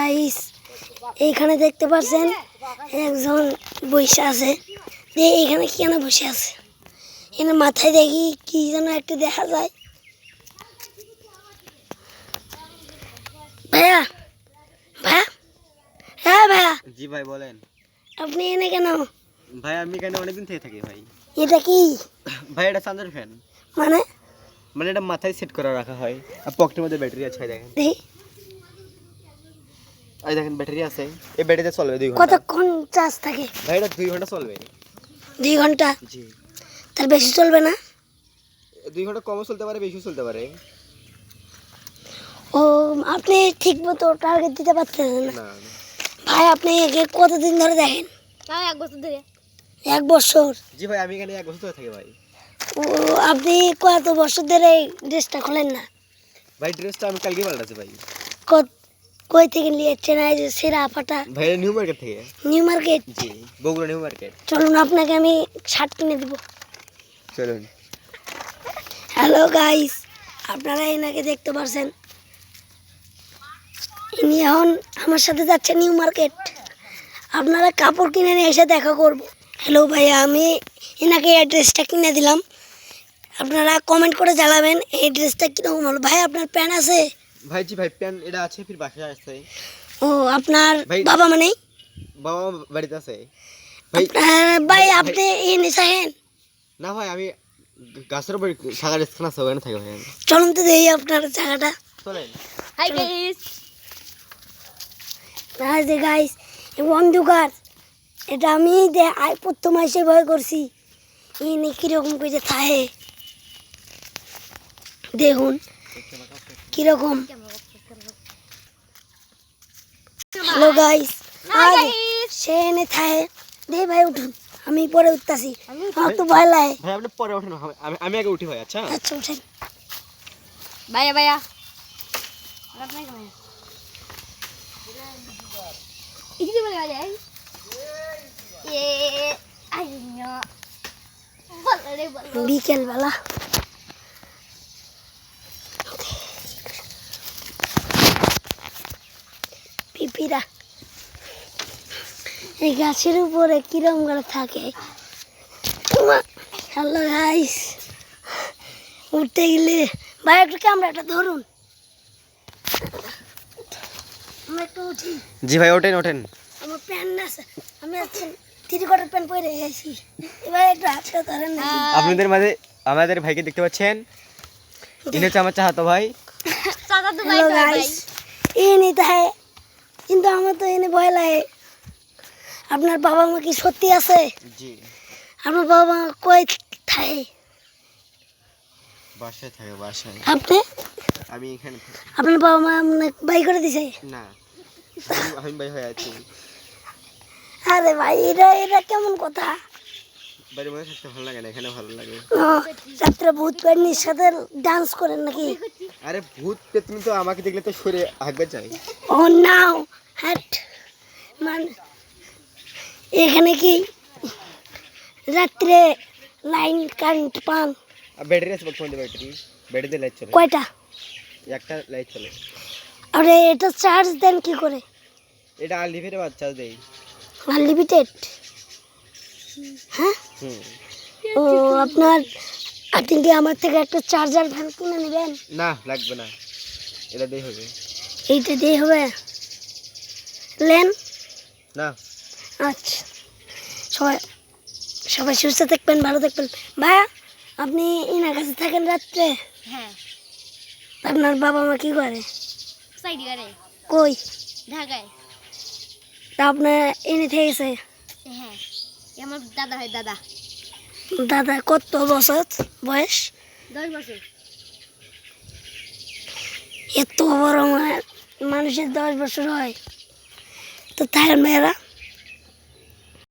Guys এইখানে দেখতে পাচ্ছেন একজন বসে আছে। এইখানে কেন বসে আছে? এখানে মাথায় দেখি কি যেন একটা দেখা যায়। ভাইয়া ভাইয়া, হ্যাঁ ভাইয়া। জি ভাই বলেন। আপনি এনে কেন? ভাই আমি এখানে অনেকদিন থেকে থাকি ভাই। এটা কি ভাই এটা চার্জার ফ্যান, মানে? মানে এটা মাথায় সেট করে রাখা হয় আর পকেটের মধ্যে ব্যাটারি আছে। দেখেন দেখি এই দেখেন ব্যাটারি আছে, এই ব্যাটারিতে চলবে 2 ঘন্টা। কতক্ষণ চার্জ থাকে? ভাই এটা 2 ঘন্টা চলবে। 2 ঘন্টা? জি। তার বেশি চলবে না? 2 ঘন্টা কমও চলতে পারে, বেশিও চলতে পারে। ও আপনি ঠিক মতো টার্গেট দিতে পারছেন না? না ভাই আপনি একে কতদিন ধরে দেখেন? তাও 1 বছর ধরে। 1 বছর? জি ভাই আমি এখানে 1 বছর ধরে থাকি ভাই। ও আপনি কত বছর ধরে এই ড্রেসটা খোলেন না? ভাই ড্রেসটা আমি কালকে পাল্টাছি ভাই। কই থেকে নিয়েছেন এই যে সেরা ফাটা? ভাই এটা নিউ মার্কেট থেকে। New Market? জি বগুড়া নিউ মার্কেট। চলুন আপনাকে আমি শার্ট কিনে দিব। চলুন। হ্যালো গাইস, আপনারা এনাকে দেখতে পাচ্ছেন, ইনি এখন আমার সাথে যাচ্ছে নিউ মার্কেট। আপনারা কাপড় কিনে নিয়ে এসে দেখা করব। হ্যালো ভাইয়া, আমি এনাকে এই ড্রেসটা কিনে দিলাম। আপনারা কমেন্ট করে জানাবেন এই ড্রেসটা কীরকম হলো। ভাই আপনার প্যান্ট আছে? ভাই জি ভাই প্যান এটা আছে, ফির বাসায় আছে। ও আপনার ভাই- বাবা মানে? বাবা বাড়িতে আছে ভাই। ভাই আপনি এনে চাহেন? না ভাই আমি গাছের উপর সাগার স্থান আছে, ওখানে থাকি ভাই আমি। চলুন তো দেখি আপনার জায়গাটা। চলেন। Hi guys. এই যে গাইস, এই অন্ধকার, এটা আমি প্রথম এসে ভয় করছি। এনে কিরকম করে থাকে দেখুন কিরকম। হ্যালো গাইস, সে এনে থাকে। দে ভাই উঠুন, আমি পরে উঠতাছি, আমার তো ভয় লাগে। ভাই আপনি পরে ওঠেন, আমি আগে উঠি ভাই। আচ্ছা আচ্ছা উঠেন। ভাইয়া ভাইয়া। আপনাই কেমন? ইদি বলে ভাইয়া। এ আইয়া। বলে বলে। বিকেল বেলা পিপিরা এই গাছের উপরে কিরম করে থাকে। হ্যালো গাইস, উঠতে গেলে ভাই একটু ক্যামেরাটা ধরুন, আমরা একটু উঠি। জি ভাই ওঠেন ওঠেন। আমার প্যান্ট আছে, আমি আজকে 3/4 প্যান্ট পরে গেছি। এবার একটু হাতটা ধরেন না। আপনাদের মাঝে আমাদের ভাইকে দেখতে পাচ্ছেন, ইনি হচ্ছে আমার চাহাতো ভাই। চাচা তো ভাই হ্যালো ভাই। গাইস, এনে তাই কিন্তু আমার তো এনে ভয় লাগে। আপনার বাবা মা কি সত্যি আছে? জি আপনার বাবা মা কই থাকে? বাসায় থাকে, বাসায়। আপনি? আমি এখানে থাকি। আপনার বাবা মা আপনাকে বাই করে দিছে? না আমি ভাই হয়ে আছি। আরে ভাই এটা এটা কেমন কথা? বাড়ির মধ্যে থাকতে ভালো লাগে না, এখানে ভালো লাগে। ও, রাত্রে ভূত প্রেরণীর সাথে ডান্স করেন নাকি? আরে ভূত পেতনি তো আমাকে দেখলে তো সরে হাঁকবে চাই। ও নাও হ্যাট মান, এখানে কি রাত্রে লাইন কারেন্ট পান? আর ব্যাটারি আছে বর্তমানে, ব্যাটারিতে লাইট চলে। কয়টা? একটা লাইট চলে। আরে এটা চার্জ দেন কি করে? এটা আনলিমিটেড বাচ্চা দেই। আনলিমিটেড? হ্যাঁ। হুম। ও আপনার, আপনি কি আমার থেকে একটা চার্জার ফ্যান কিনে নেবেন? না লাগবে না, এটা দিয়ে হবে। এইটা দিয়ে হবে? লেন। না আচ্ছা, সবাই সবাই সুস্থ থাকবেন, ভালো থাকবেন। ভাইয়া আপনি এনার কাছে থাকেন রাত্রে? হ্যাঁ। আপনার বাবা মা কি করে? সাইড করে। কই? ঢাকায়। তা আপনার এনে থেকেছে? হ্যাঁ। আমার দাদা হয় দাদা। দাদা কত বছর বয়স? 10 বছর। এত বড় মানুষের 10 বছর হয় তো থাকেন ভাইয়ারা?